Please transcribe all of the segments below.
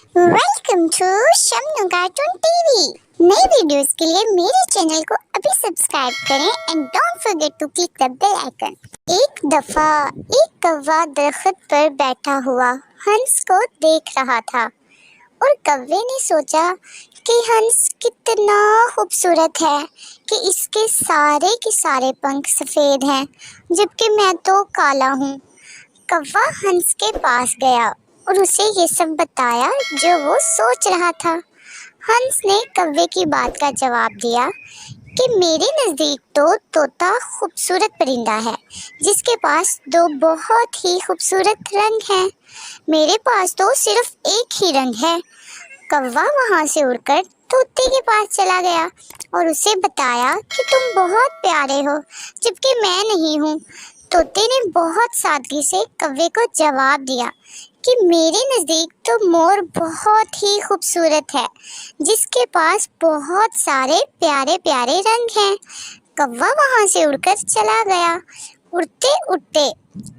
Welcome to Shamnu cartoon TV. नई videos के लिए मेरे चैनल को अभी सब्सक्राइब करें and don't forget to click the bell icon. एक दफा एक कौवा दरख्त पर बैठा हुआ हंस को देख रहा था और कौवे ने सोचा कि हंस कितना खूबसूरत है कि इसके सारे के सारे पंख सफ़ेद हैं जबकि मैं तो काला हूँ। कौवा हंस के पास गया और उसे ये सब बताया जो वो सोच रहा था। हंस ने कौवे की बात का जवाब दिया कि मेरे नज़दीक तो तोता खूबसूरत परिंदा है जिसके पास दो बहुत ही खूबसूरत रंग हैं। मेरे पास तो सिर्फ एक ही रंग है। कौवा वहाँ से उड़कर तोते के पास चला गया और उसे बताया कि तुम बहुत प्यारे हो जबकि मैं नहीं हूँ। तोते ने बहुत सादगी से कौवे को जवाब दिया कि मेरे नज़दीक तो मोर बहुत ही खूबसूरत है जिसके पास बहुत सारे प्यारे प्यारे रंग हैं। कौवा वहाँ से उड़कर चला गया। उड़ते उड़ते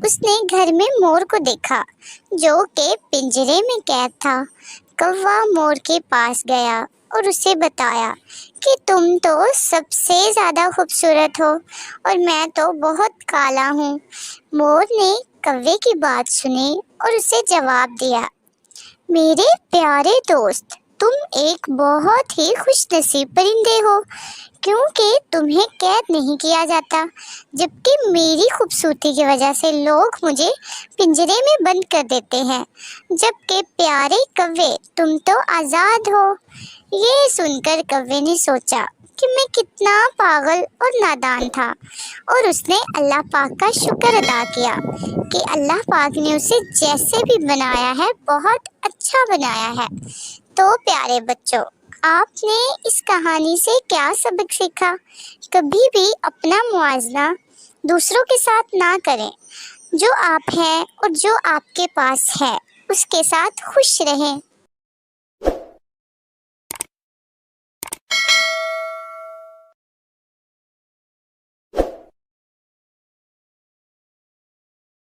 उसने घर में मोर को देखा जो कि पिंजरे में कैद था। कौवा मोर के पास गया और उसे बताया कि तुम तो सबसे ज़्यादा खूबसूरत हो और मैं तो बहुत काला हूँ। मोर ने कौवे की बात सुनी और उसे जवाब दिया, मेरे प्यारे दोस्त, तुम एक बहुत ही खुशनसीब परिंदे हो क्योंकि तुम्हें कैद नहीं किया जाता जबकि मेरी खूबसूरती की वजह से लोग मुझे पिंजरे में बंद कर देते हैं। जबकि प्यारे कौवे, तुम तो आज़ाद हो। ये सुनकर कौवे ने सोचा कि मैं कितना पागल और नादान था और उसने अल्लाह पाक का शुक्र अदा किया कि अल्लाह पाक ने उसे जैसे भी बनाया है बहुत अच्छा बनाया है। तो प्यारे बच्चों, आपने इस कहानी से क्या सबक सीखा? कभी भी अपना मुआवजा दूसरों के साथ ना करें। जो आप हैं और जो आपके पास है उसके साथ खुश रहें।